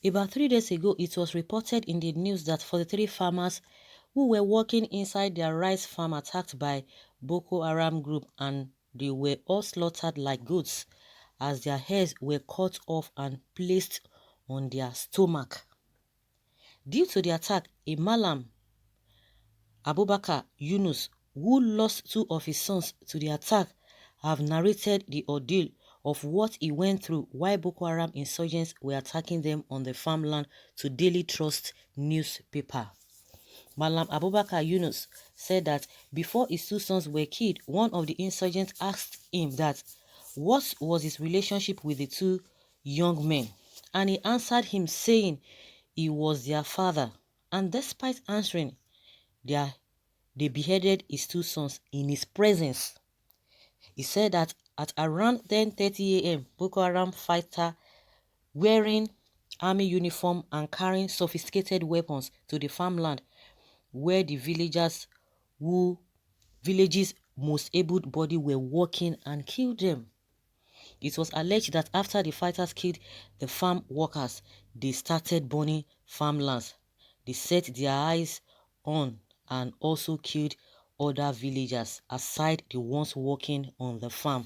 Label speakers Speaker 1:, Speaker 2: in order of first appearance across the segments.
Speaker 1: About 3 days ago, it was reported in the news that 43 farmers who were working inside their rice farm attacked by Boko Haram group, and they were all slaughtered like goats as their heads were cut off and placed on their stomach. Due to the attack, a Malam Abubakar Yunus, who lost 2 of his sons to the attack, have narrated the ordeal of what he went through while Boko Haram insurgents were attacking them on the farmland to Daily Trust newspaper. Malam Abubakar Yunus said that before his 2 sons were killed, one of the insurgents asked him that what was his relationship with the 2 young men, and he answered him saying he was their father, and despite answering, they beheaded his 2 sons in his presence. He said that at around 10:30 a.m., Boko Haram fighter wearing army uniform and carrying sophisticated weapons to the farmland where the villages most able-bodied were working and killed them. It was alleged that after the fighters killed the farm workers, they started burning farmlands. They set their eyes on and also killed other villagers aside the ones working on the farm.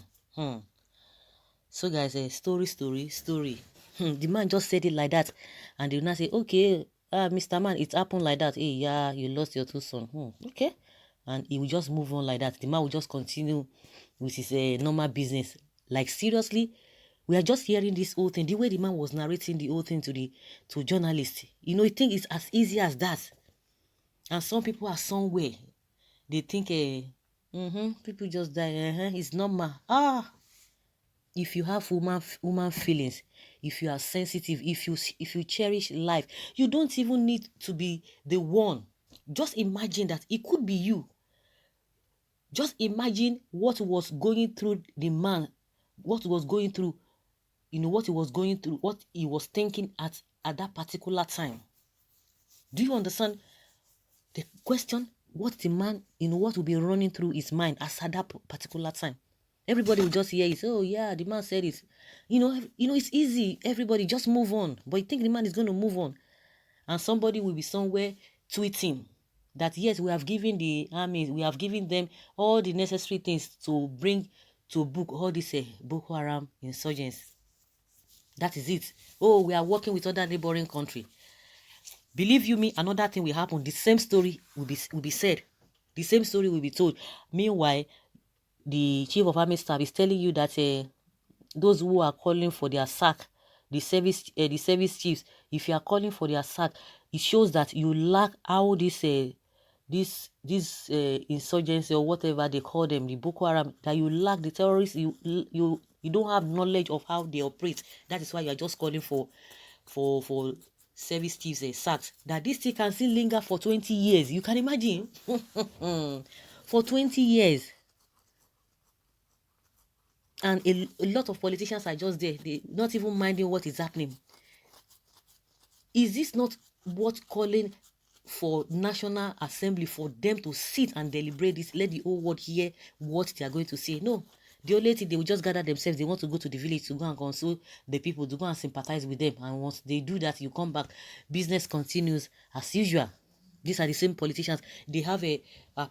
Speaker 1: So guys, story. The man just said it like that, and they will not say, okay, Mr. Man, it happened like that. Hey, yeah, you lost your 2 sons. Okay. And he will just move on like that. The man will just continue with his normal business. Like, seriously, we are just hearing this whole thing. The way the man was narrating the whole thing to journalists. You know, you think it's as easy as that. And some people are somewhere. They think, people just die. It's normal. If you have woman feelings, if you are sensitive, if you cherish life, you don't even need to be the one. Just imagine that it could be you. Just imagine what was going through the man, what was going through, what he was going through, what he was thinking at that particular time. Do you understand the question? What the man, what will be running through his mind at that particular time? Everybody will just hear it. Oh yeah, the man said it. It's easy. Everybody just move on. But you think the man is going to move on, and somebody will be somewhere tweeting that yes, we have given the army, we have given them all the necessary things to bring to book all these Boko Haram insurgents. That is it. Oh, we are working with other neighboring country. Believe you me, another thing will happen. The same story will be said. The same story will be told. Meanwhile, the chief of army staff is telling you that those who are calling for their sack, the service chiefs, if you are calling for their sack, it shows that you lack how this insurgency or whatever they call them, the Boko Haram, that you lack the terrorists. You don't have knowledge of how they operate. That is why you are just calling for service chiefs sacks. That this thing can still linger for 20 years. You can imagine. For 20 years. And a lot of politicians are just there. They not even minding what is happening. Is this not what calling for National Assembly, for them to sit and deliberate this, let the whole world hear what they are going to say? No. The only thing, they will just gather themselves. They want to go to the village to go and console the people, to go and sympathize with them. And once they do that, you come back. Business continues as usual. These are the same politicians. They have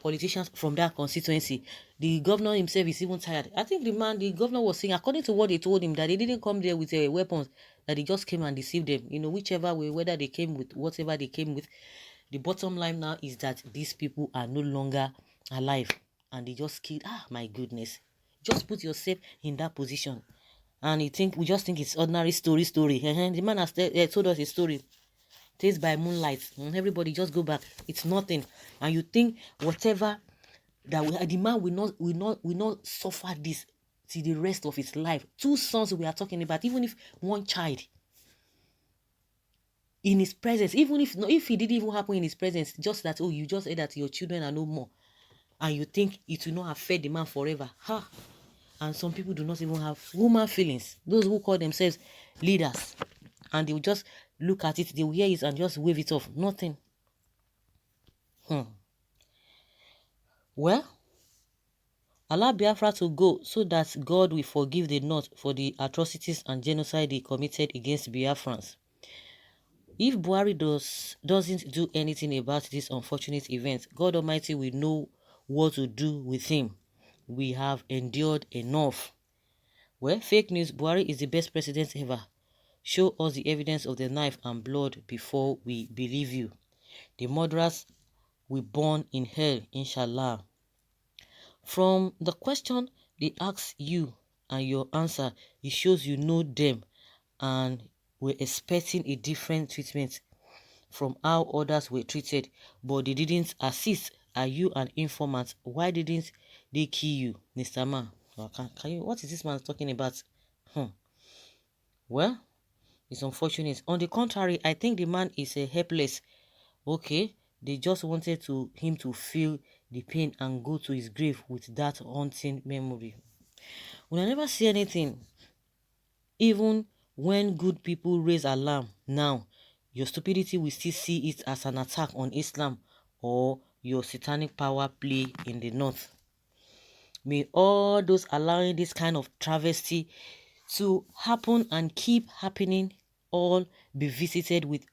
Speaker 1: politicians from that constituency. The governor himself is even tired. I think the governor was saying, according to what they told him, that they didn't come there with weapons, that they just came and deceived them. Whichever way, whether they came with whatever they came with, the bottom line now is that these people are no longer alive. And they just killed. My goodness. Just put yourself in that position. And we just think it's ordinary story. The man has told us a story. Taste by moonlight. Everybody just go back. It's nothing. And you think whatever that the man will not suffer this till the rest of his life. 2 sons we are talking about, even if one child in his presence, even if it didn't even happen in his presence, just that, you just said that your children are no more, and you think it will not affect the man forever. And some people do not even have human feelings. Those who call themselves leaders, and they will just look at it, they will hear it and just wave it off. Nothing. Well, allow Biafra to go so that God will forgive the North for the atrocities and genocide they committed against Biafrans. If Buhari doesn't do anything about this unfortunate event, God Almighty will know what to do with him. We have endured enough. Well, fake news, Buhari is the best president ever. Show us the evidence of the knife and blood before we believe you. The murderers will burn in hell, inshallah. From the question they ask you and your answer, it shows you know them and were expecting a different treatment from how others were treated, but they didn't assist. Are you an informant? Why didn't they kill you, Mr. Man? Can you? What is this man talking about? Well, it's unfortunate. On the contrary, I think the man is helpless. Okay, they just wanted him to feel the pain and go to his grave with that haunting memory. When I never see anything, even when good people raise alarm now, your stupidity will still see it as an attack on Islam or your satanic power play in the north. May all those allowing this kind of travesty to happen and keep happening all be visited with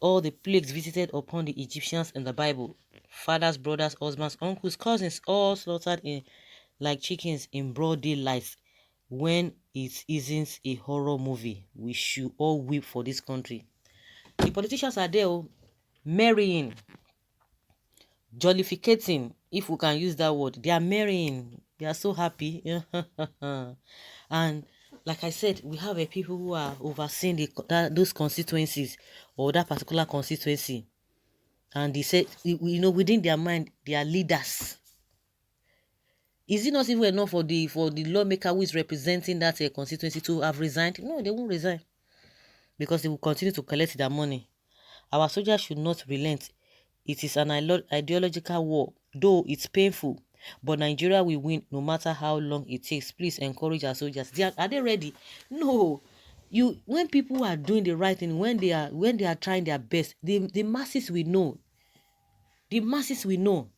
Speaker 1: all the plagues visited upon the Egyptians in the Bible. Fathers, brothers, husbands, uncles, cousins, all slaughtered in like chickens in broad daylight. When it isn't a horror movie, we should all weep for this country. The politicians are there, marrying, jollificating, if we can use that word. They are marrying. They are so happy. And like I said, we have people who are overseeing those constituencies or that particular constituency. And they said, within their mind, they are leaders. Is it not even enough for the lawmaker who is representing that constituency to have resigned? No, they won't resign because they will continue to collect their money. Our soldiers should not relent. It is an ideological war, though it's painful. But Nigeria will win no matter how long it takes. Please encourage our soldiers. Are they ready? No. When people are doing the right thing, when they are trying their best, the masses will know. The masses will know.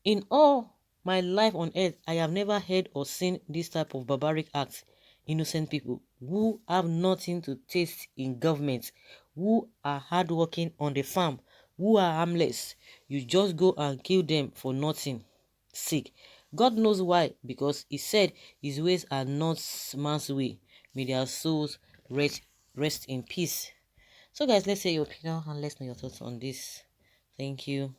Speaker 1: In all my life on earth, I have never heard or seen this type of barbaric acts. Innocent people who have nothing to taste in government, who are hardworking on the farm, who are harmless. You just go and kill them for nothing. Sick. God knows why, because he said his ways are not man's way. May their souls rest in peace. So guys, let's say your opinion and let's know your thoughts on this. Thank you.